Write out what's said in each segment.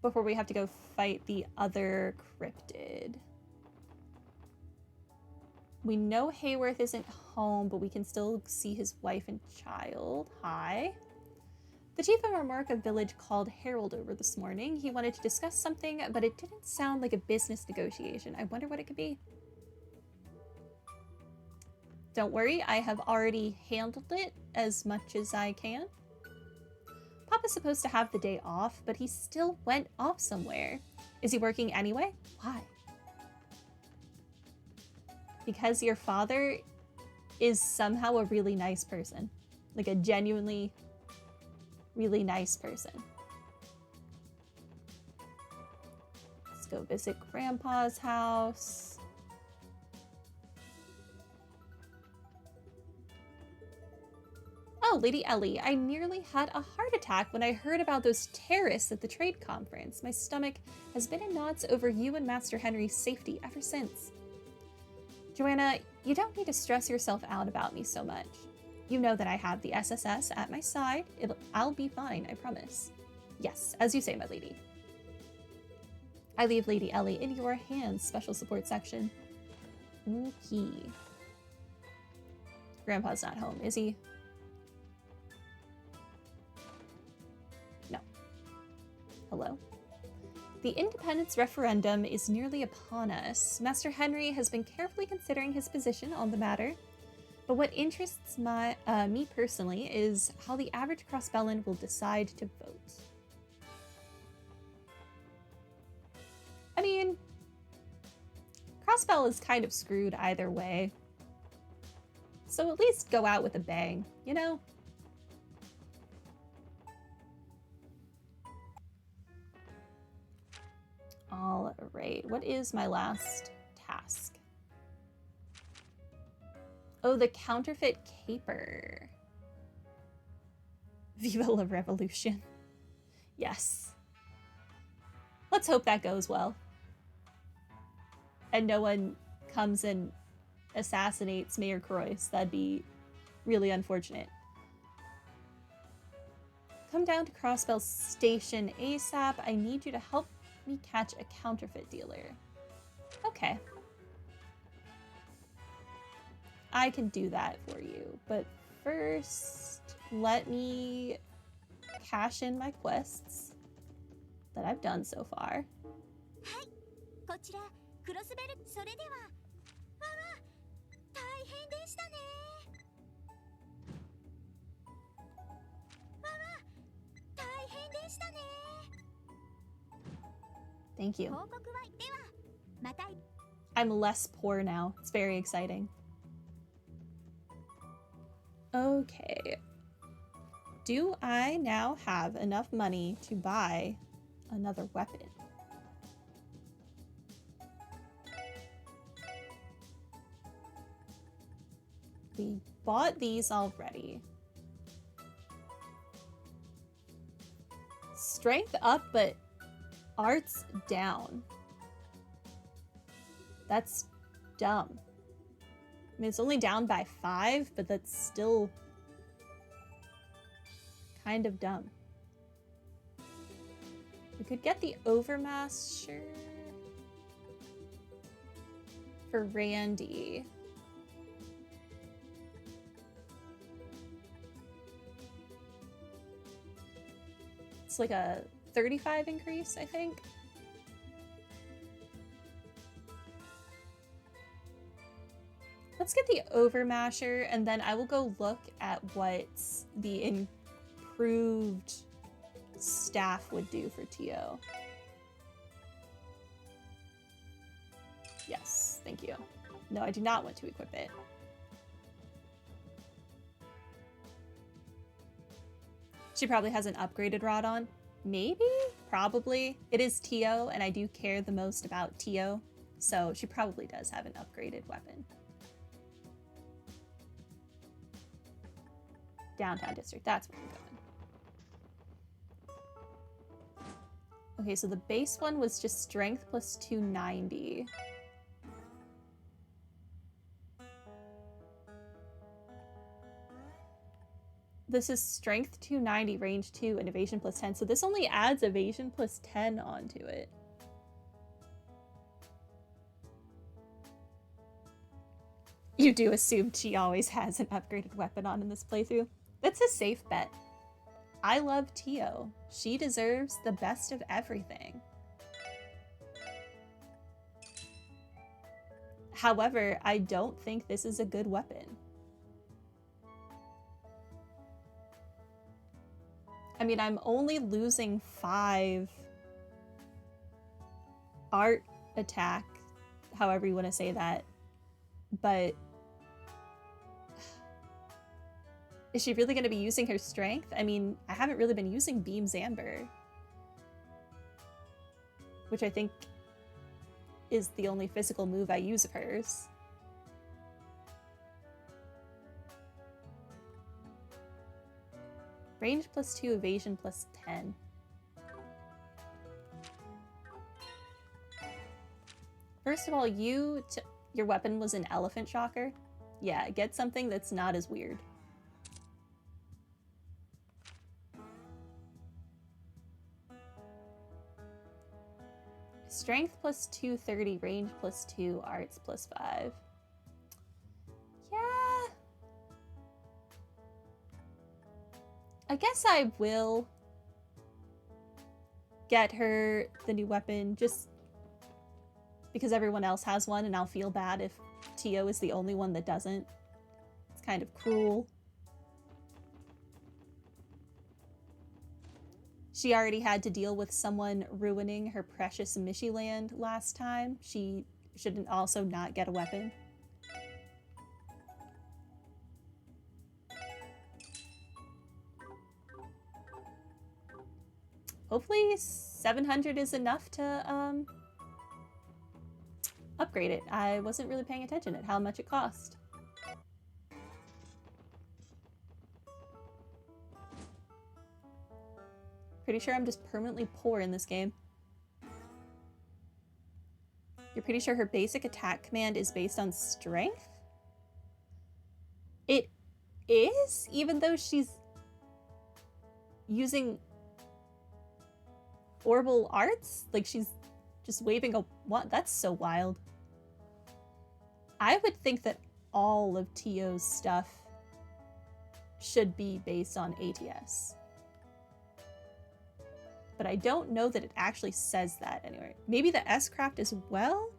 before we have to go fight the other cryptid. We know Hayworth isn't home, but we can still see his wife and child. Hi. The chief of our Marka village called Harold over this morning. He wanted to discuss something, but it didn't sound like a business negotiation. I wonder what it could be. Don't worry, I have already handled it as much as I can. Papa's supposed to have the day off, but he still went off somewhere. Is he working anyway? Why? Because your father is somehow a really nice person. Like a genuinely really nice person. Let's go visit Grandpa's house. Oh, Lady Ellie, I nearly had a heart attack when I heard about those terrorists at the trade conference. My stomach has been in knots over you and Master Henry's safety ever since. Joanna, you don't need to stress yourself out about me so much. You know that I have the SSS at my side. I'll be fine, I promise. Yes, as you say, my lady. I leave Lady Ellie in your hands, special support section. Okay. Grandpa's not home, is he? No. Hello? The independence referendum is nearly upon us. Master Henry has been carefully considering his position on the matter. But what interests me personally is how the average Crossbellan will decide to vote. I mean, Crossbell is kind of screwed either way. So at least go out with a bang, you know? All right, what is my last task? Oh, the counterfeit caper. Viva la revolution. Yes. Let's hope that goes well. And no one comes and assassinates Mayor Croix. That'd be really unfortunate. Come down to Crossbell Station ASAP. I need you to help me catch a counterfeit dealer. Okay. I can do that for you, but first, let me cash in my quests that I've done so far. Thank you. I'm less poor now. It's very exciting. Okay. Do I now have enough money to buy another weapon? We bought these already. Strength up, but art's down. That's dumb. I mean, it's only down by 5, but that's still kind of dumb. We could get the Overmaster for Randy. It's like a 35 increase, I think. Let's get the Overmasher, and then I will go look at what the improved staff would do for Tio. Yes, thank you. No, I do not want to equip it. She probably has an upgraded rod on. Maybe? Probably. It is Tio, and I do care the most about Tio, so she probably does have an upgraded weapon. Downtown district, that's where I'm going. Okay, so the base one was just strength plus 290. This is strength 290, range 2, and evasion plus 10. So this only adds evasion plus 10 onto it. You do assume she always has an upgraded weapon on in this playthrough. That's a safe bet. I love Tio. She deserves the best of everything. However, I don't think this is a good weapon. I mean, I'm only losing 5 art attack, however you want to say that, but is she really going to be using her strength? I mean, I haven't really been using Beam's Amber, which I think is the only physical move I use of hers. Range plus 2, evasion plus 10. First of all, your weapon was an elephant shocker. Yeah, get something that's not as weird. Strength plus 230, range plus 2, arts plus 5. Yeah. I guess I will get her the new weapon just because everyone else has one and I'll feel bad if Tio is the only one that doesn't. It's kind of cruel. She already had to deal with someone ruining her precious Mishi land last time. She shouldn't also not get a weapon. Hopefully 700 is enough to upgrade it. I wasn't really paying attention at how much it cost. Pretty sure I'm just permanently poor in this game. You're pretty sure her basic attack command is based on strength? It is? Even though she's using orbital arts? Like she's just waving a what? That's so wild. I would think that all of Tio's stuff should be based on ATS. But I don't know that it actually says that anywhere. Maybe the S-Craft as well?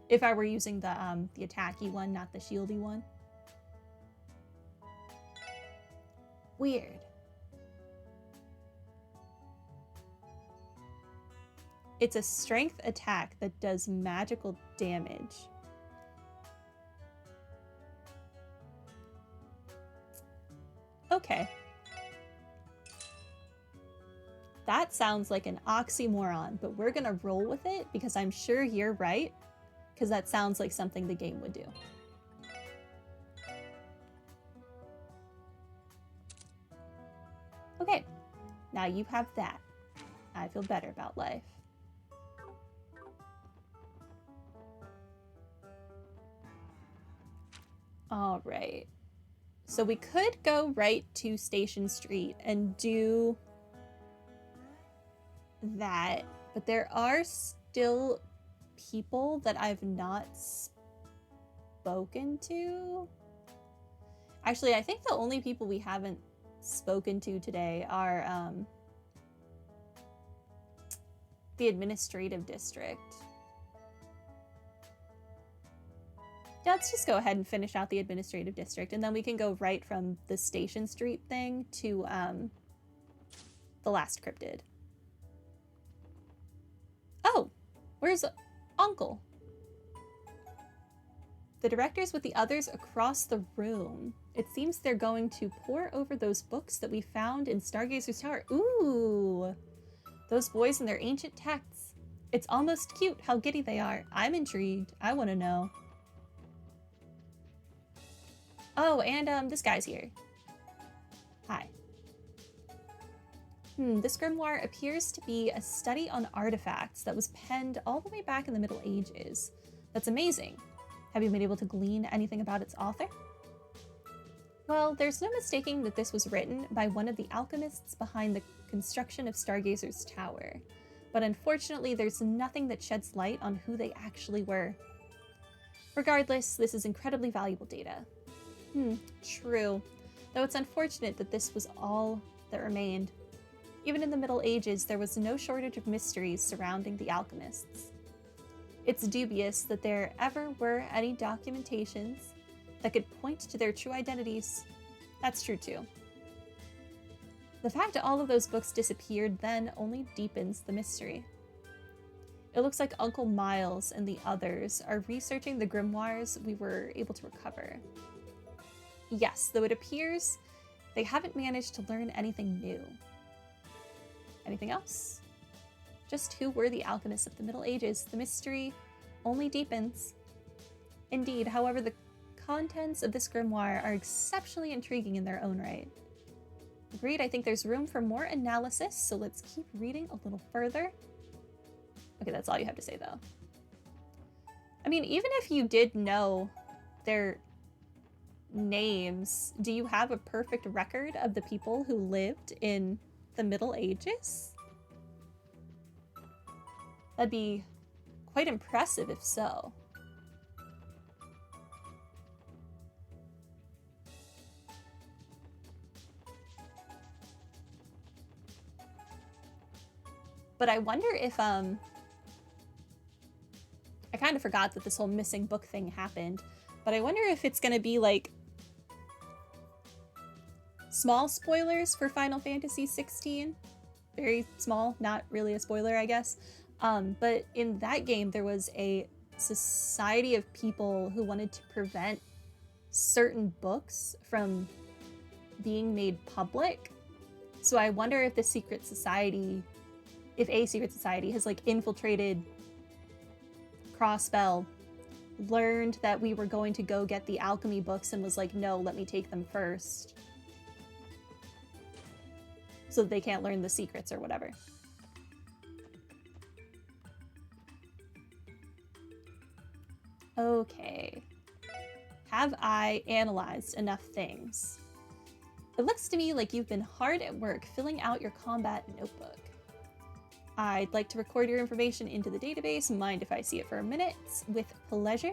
If I were using the attacky one, not the shieldy one. Weird. It's a strength attack that does magical damage. Okay. That sounds like an oxymoron, but we're gonna roll with it because I'm sure you're right, because that sounds like something the game would do. Okay, now you have that. I feel better about life. All right. So we could go right to Station Street and do that, but there are still people that I've not spoken to. Actually, I think the only people we haven't spoken to today are the administrative district. Let's just go ahead and finish out the administrative district, and then we can go right from the Station Street thing to the last cryptid. Oh, where's Uncle? The director's with the others across the room. It seems they're going to pore over those books that we found in Stargazer's Tower. Ooh, those boys and their ancient texts. It's almost cute how giddy they are. I'm intrigued. I want to know. Oh, and this guy's here. Hi. This grimoire appears to be a study on artifacts that was penned all the way back in the Middle Ages. That's amazing. Have you been able to glean anything about its author? Well, there's no mistaking that this was written by one of the alchemists behind the construction of Stargazer's tower. But unfortunately, there's nothing that sheds light on who they actually were. Regardless, this is incredibly valuable data. True. Though it's unfortunate that this was all that remained. Even in the Middle Ages, there was no shortage of mysteries surrounding the alchemists. It's dubious that there ever were any documentations that could point to their true identities. That's true too. The fact that all of those books disappeared then only deepens the mystery. It looks like Uncle Miles and the others are researching the grimoires we were able to recover. Yes, though it appears they haven't managed to learn anything new. Anything else? Just who were the alchemists of the Middle Ages? The mystery only deepens. Indeed, however, the contents of this grimoire are exceptionally intriguing in their own right. Agreed, I think there's room for more analysis, so let's keep reading a little further. Okay, that's all you have to say, though. I mean, even if you did know their names, do you have a perfect record of the people who lived in the Middle Ages? That'd be quite impressive if so. But I wonder if, I kind of forgot that this whole missing book thing happened, but I wonder if it's gonna be like small spoilers for Final Fantasy 16. Very small, not really a spoiler, I guess. But in that game, there was a society of people who wanted to prevent certain books from being made public. So I wonder if the secret society, if a secret society has like infiltrated Crossbell, learned that we were going to go get the alchemy books and was like, no, let me take them first. So that they can't learn the secrets or whatever. Okay. Have I analyzed enough things? It looks to me like you've been hard at work filling out your combat notebook. I'd like to record your information into the database. Mind if I see it for a minute? With pleasure.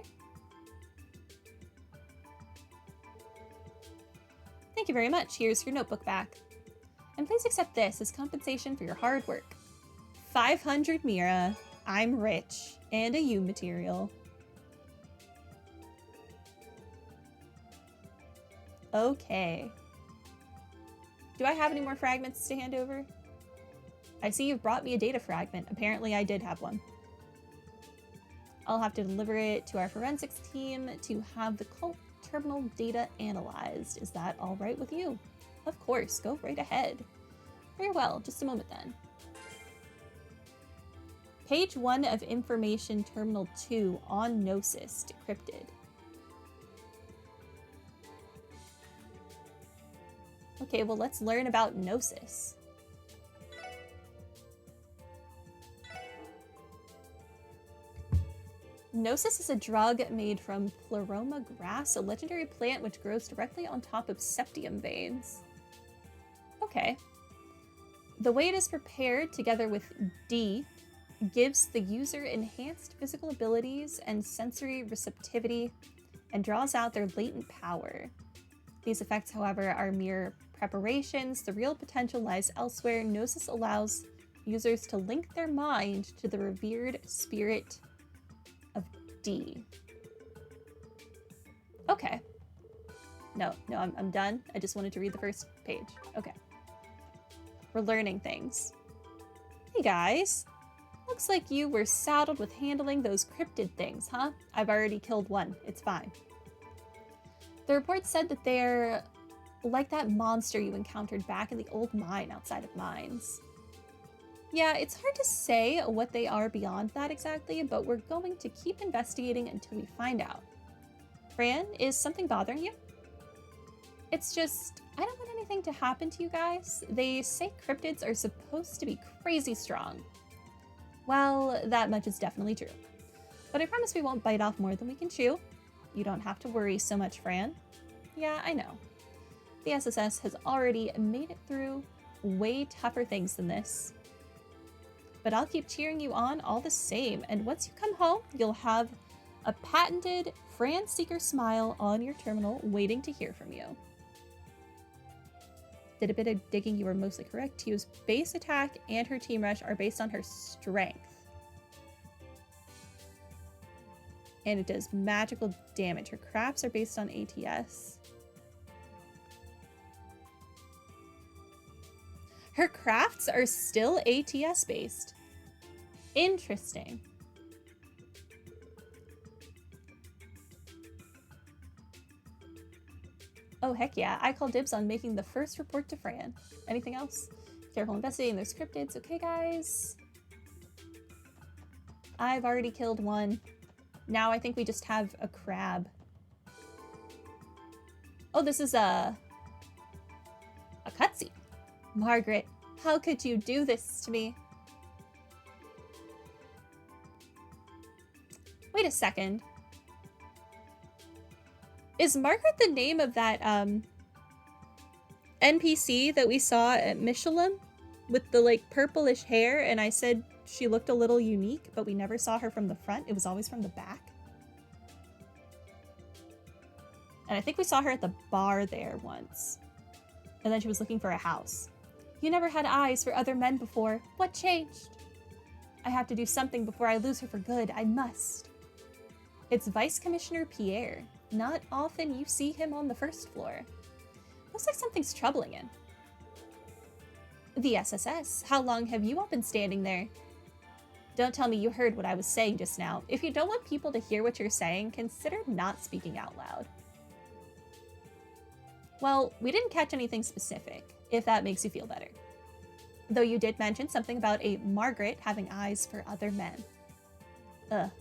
Thank you very much. Here's your notebook back. And please accept this as compensation for your hard work. 500 Mira. I'm rich. And a U material. Okay. Do I have any more fragments to hand over? I see you've brought me a data fragment. Apparently I did have one. I'll have to deliver it to our forensics team to have the cult terminal data analyzed. Is that all right with you? Of course, go right ahead. Very well, just a moment then. Page 1 of information terminal 2 on Gnosis decrypted. Okay, well, let's learn about Gnosis. Gnosis is a drug made from Pleroma grass, a legendary plant which grows directly on top of septium veins. Okay. The way it is prepared, together with D, gives the user enhanced physical abilities and sensory receptivity, and draws out their latent power. These effects, however, are mere preparations. The real potential lies elsewhere. Gnosis allows users to link their mind to the revered spirit of D. Okay. No, I'm done. I just wanted to read the first page. Okay. We're learning things. Hey guys. Looks like you were saddled with handling those cryptid things, huh? I've already killed one. It's fine. The report said that they're like that monster you encountered back in the old mine outside of Mines. Yeah, it's hard to say what they are beyond that exactly, but we're going to keep investigating until we find out. Fran, is something bothering you? It's just, I don't want anything to happen to you guys. They say cryptids are supposed to be crazy strong. Well, that much is definitely true. But I promise we won't bite off more than we can chew. You don't have to worry so much, Fran. Yeah, I know. the SSS has already made it through way tougher things than this. But I'll keep cheering you on all the same, and once you come home, you'll have a patented Fran Seeker smile on your terminal waiting to hear from you. Did a bit of digging, you were mostly correct. Tio's base attack and her team rush are based on her strength. And it does magical damage. Her crafts are based on ATS. Her crafts are still ATS based. Interesting. Oh, heck yeah. I call dibs on making the first report to Fran. Anything else? Careful investigating those cryptids. Okay, guys. I've already killed one. Now I think we just have a crab. Oh, this is a cutscene. Margaret, how could you do this to me? Wait a second. Is Margaret the name of that NPC that we saw at Michelin with the like purplish hair, and I said she looked a little unique, but we never saw her from the front. It was always from the back. And I think we saw her at the bar there once. And then she was looking for a house. You never had eyes for other men before. What changed? I have to do something before I lose her for good. I must. It's Vice Commissioner Pierre. Not often you see him on the first floor. Looks like something's troubling him. The SSS. How long have you all been standing there? Don't tell me you heard what I was saying just now. If you don't want people to hear what you're saying, consider not speaking out loud. Well, we didn't catch anything specific, if that makes you feel better. Though you did mention something about a Margaret having eyes for other men. Ugh.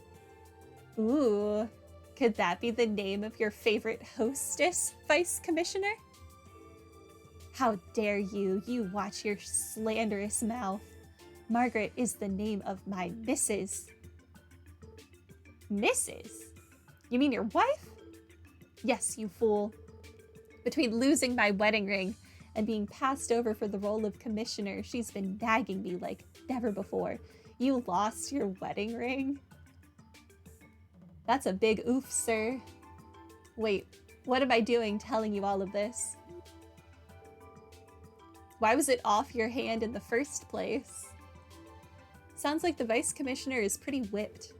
Ooh. Could that be the name of your favorite hostess, Vice Commissioner? How dare you? You watch your slanderous mouth. Margaret is the name of my Mrs. Mrs.? You mean your wife? Yes, you fool. Between losing my wedding ring and being passed over for the role of commissioner, she's been nagging me like never before. You lost your wedding ring? That's a big oof, sir. Wait, what am I doing telling you all of this? Why was it off your hand in the first place? Sounds like the Vice Commissioner is pretty whipped.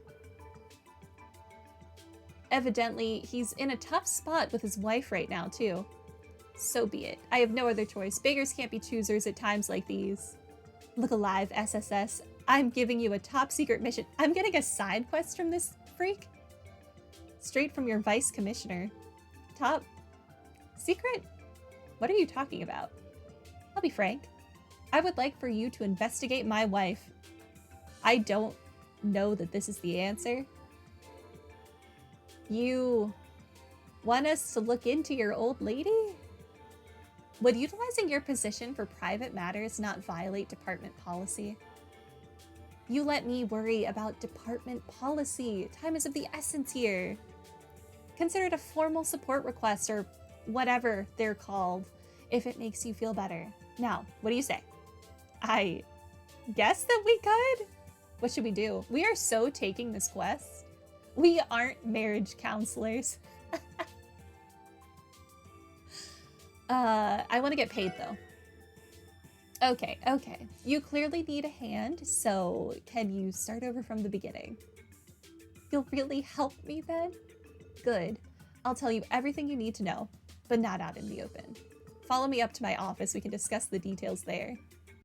Evidently, he's in a tough spot with his wife right now, too. So be it. I have no other choice. Beggars can't be choosers at times like these. Look alive, SSS. I'm giving you a top secret mission. I'm getting a side quest from this freak? Straight from your Vice Commissioner. Top secret? What are you talking about? I'll be frank. I would like for you to investigate my wife. I don't know that this is the answer. You want us to look into your old lady? Would utilizing your position for private matters not violate department policy? You let me worry about department policy. Time is of the essence here. Consider it a formal support request or whatever they're called, if it makes you feel better. Now, what do you say? I guess that we could. What should we do? We are so taking this quest. We aren't marriage counselors. I want to get paid though. Okay. You clearly need a hand, so can you start over from the beginning? You'll really help me then? Good. I'll tell you everything you need to know, but not out in the open. Follow me up to my office. We can discuss the details there.